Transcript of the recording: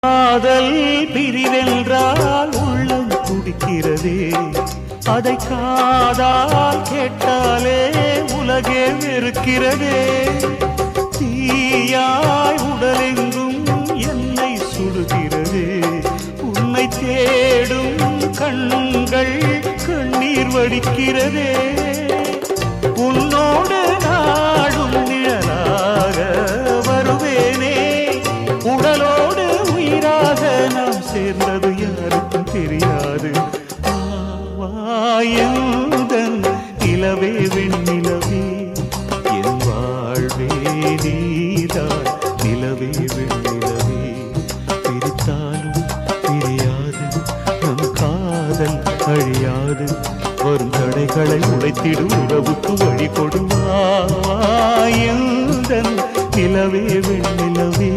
காதல் பிரிவென்றால் உள்ளம் துடிக்கிறதே, அதை காதால் கேட்டாலே உலகே வெறுக்கிறதே. தீயாய் உடலெங்கும் என்னை சுடுகிறதே, உன்னை தேடும் கண்கள் கண்ணீர் வடிக்கிறதே. உன்னோடு நாடும் நிழலாக வருவேனே, உடலோடு உயிராக நாம் சேர்ந்தது யாருக்கும் தெரியாது. வாயுதன் நிலவே வெண்ணிலவே, என் வாழ்வே நீதான் நிலவே வெண்ணிலவே. பிரித்தாலும் பிரியாது நம் காதல் அழியாது, வரும் தடைகளை உடைத்திடும் உறவுக்கு வழி கொடுவாயுதன் நிலவே வெண்ணிலவே.